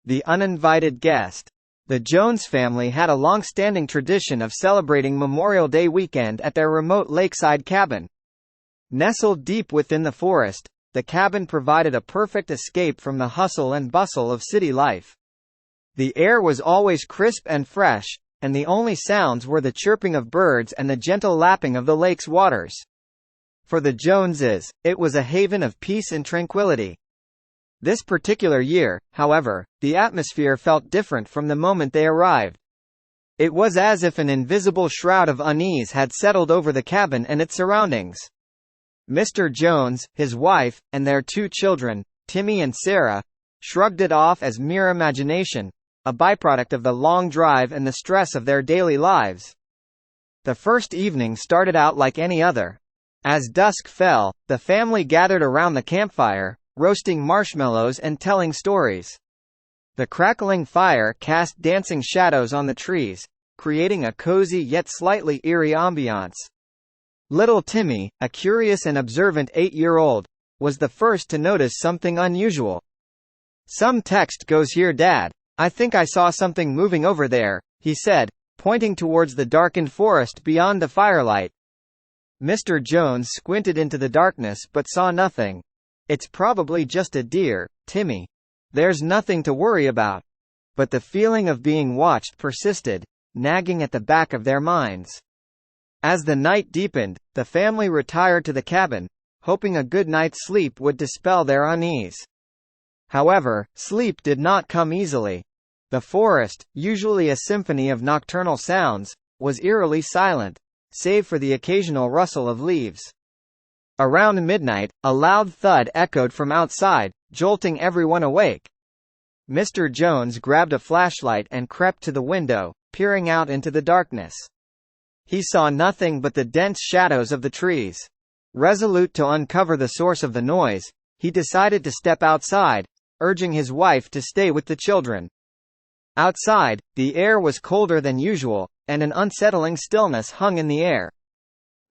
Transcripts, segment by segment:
The uninvited guest. The Jones family had a long-standing tradition of celebrating Memorial Day weekend at their remote lakeside cabin. Nestled deep within the forest, the cabin provided a perfect escape from the hustle and bustle of city life. The air was always crisp and fresh, and the only sounds were the chirping of birds and the gentle lapping of the lake's waters. For the Joneses, it was a haven of peace and tranquility. This particular year, however, the atmosphere felt different from the moment they arrived. It was as if an invisible shroud of unease had settled over the cabin and its surroundings. Mr. Jones, his wife, and their two children, Timmy and Sarah, shrugged it off as mere imagination, a byproduct of the long drive and the stress of their daily lives. The first evening started out like any other. As dusk fell, the family gathered around the campfire, roasting marshmallows and telling stories. The crackling fire cast dancing shadows on the trees, creating a cozy yet slightly eerie ambiance. Little Timmy, a curious and observant 8-year-old, was the first to notice something unusual. "Some text goes here, Dad. I think I saw something moving over there," he said, pointing towards the darkened forest beyond the firelight. Mr. Jones squinted into the darkness but saw nothing. "It's probably just a deer, Timmy. There's nothing to worry about." But the feeling of being watched persisted, nagging at the back of their minds. As the night deepened, the family retired to the cabin, hoping a good night's sleep would dispel their unease. However, sleep did not come easily. The forest, usually a symphony of nocturnal sounds, was eerily silent, save for the occasional rustle of leaves. Around midnight, a loud thud echoed from outside, jolting everyone awake. Mr. Jones grabbed a flashlight and crept to the window, peering out into the darkness. He saw nothing but the dense shadows of the trees. Resolute to uncover the source of the noise, he decided to step outside, urging his wife to stay with the children. Outside, the air was colder than usual, and an unsettling stillness hung in the air.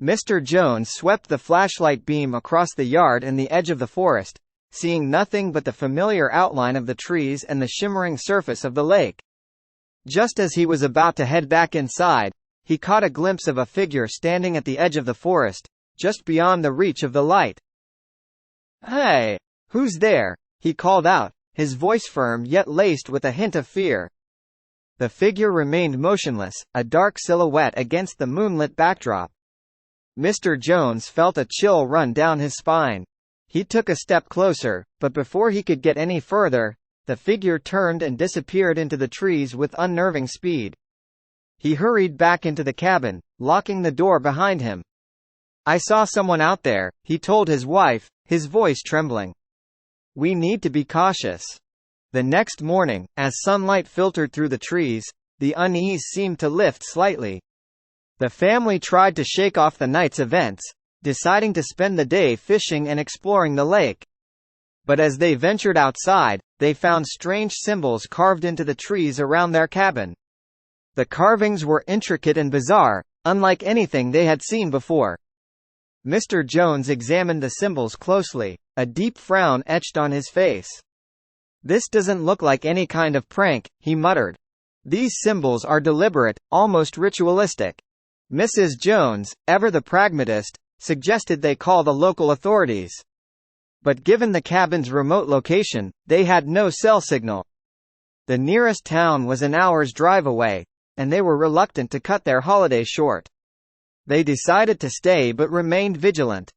Mr. Jones swept the flashlight beam across the yard and the edge of the forest, seeing nothing but the familiar outline of the trees and the shimmering surface of the lake. Just as he was about to head back inside, he caught a glimpse of a figure standing at the edge of the forest, just beyond the reach of the light. "Hey! Who's there?" he called out, his voice firm yet laced with a hint of fear. The figure remained motionless, a dark silhouette against the moonlit backdrop. Mr. Jones felt a chill run down his spine. He took a step closer, but before he could get any further, the figure turned and disappeared into the trees with unnerving speed. He hurried back into the cabin, locking the door behind him. "I saw someone out there," he told his wife, his voice trembling. "We need to be cautious." The next morning, as sunlight filtered through the trees, the unease seemed to lift slightly. The family tried to shake off the night's events, deciding to spend the day fishing and exploring the lake. But as they ventured outside, they found strange symbols carved into the trees around their cabin. The carvings were intricate and bizarre, unlike anything they had seen before. Mr. Jones examined the symbols closely, a deep frown etched on his face. "This doesn't look like any kind of prank," he muttered. "These symbols are deliberate, almost ritualistic." Mrs. Jones, ever the pragmatist, suggested they call the local authorities. But given the cabin's remote location, they had no cell signal. The nearest town was an hour's drive away, and they were reluctant to cut their holiday short. They decided to stay but remained vigilant.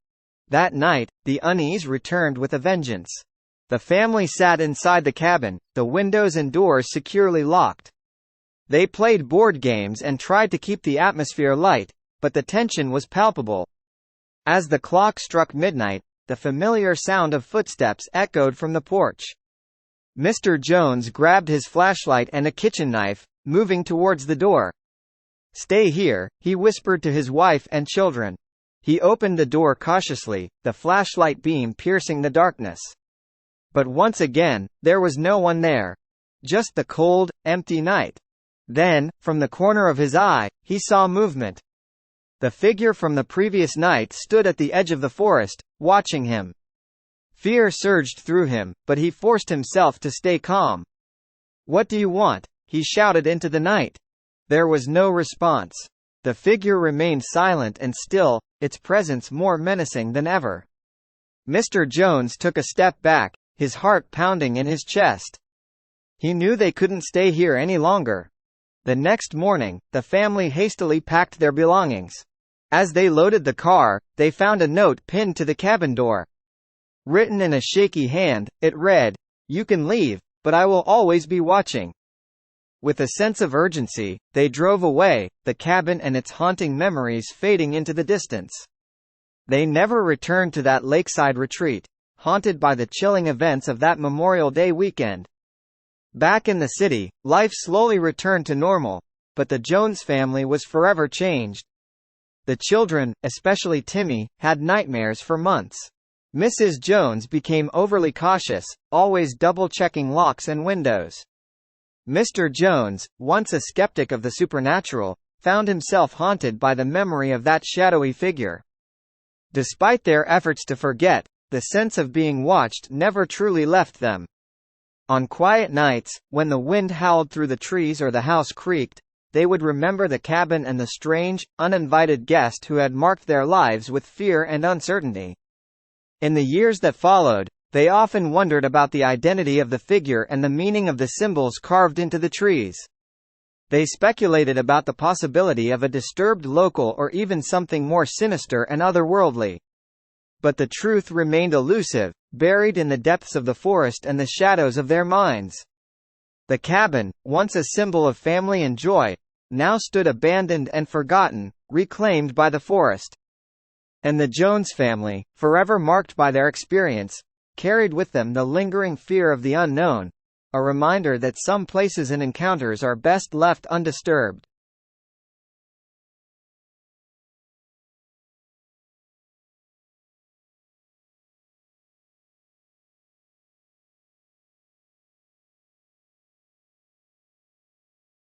That night, the unease returned with a vengeance. The family sat inside the cabin, the windows and doors securely locked. They played board games and tried to keep the atmosphere light, but the tension was palpable. As the clock struck midnight, the familiar sound of footsteps echoed from the porch. Mr. Jones grabbed his flashlight and a kitchen knife, moving towards the door. "Stay here," he whispered to his wife and children. He opened the door cautiously, the flashlight beam piercing the darkness. But once again, there was no one there. Just the cold, empty night. Then, from the corner of his eye, he saw movement. The figure from the previous night stood at the edge of the forest, watching him. Fear surged through him, but he forced himself to stay calm. "What do you want?" he shouted into the night. There was no response. The figure remained silent and still, its presence more menacing than ever. Mr. Jones took a step back, his heart pounding in his chest. He knew they couldn't stay here any longer. The next morning, the family hastily packed their belongings. As they loaded the car, they found a note pinned to the cabin door. Written in a shaky hand, it read, "You can leave, but I will always be watching." With a sense of urgency, they drove away, the cabin and its haunting memories fading into the distance. They never returned to that lakeside retreat, haunted by the chilling events of that Memorial Day weekend. Back in the city, life slowly returned to normal, but the Jones family was forever changed. The children, especially Timmy, had nightmares for months. Mrs. Jones became overly cautious, always double-checking locks and windows. Mr. Jones, once a skeptic of the supernatural, found himself haunted by the memory of that shadowy figure. Despite their efforts to forget, the sense of being watched never truly left them. On quiet nights, when the wind howled through the trees or the house creaked, they would remember the cabin and the strange, uninvited guest who had marked their lives with fear and uncertainty. In the years that followed, they often wondered about the identity of the figure and the meaning of the symbols carved into the trees. They speculated about the possibility of a disturbed local or even something more sinister and otherworldly. But the truth remained elusive, buried in the depths of the forest and the shadows of their minds. The cabin, once a symbol of family and joy, now stood abandoned and forgotten, reclaimed by the forest. And the Jones family, forever marked by their experience, carried with them the lingering fear of the unknown, a reminder that some places and encounters are best left undisturbed.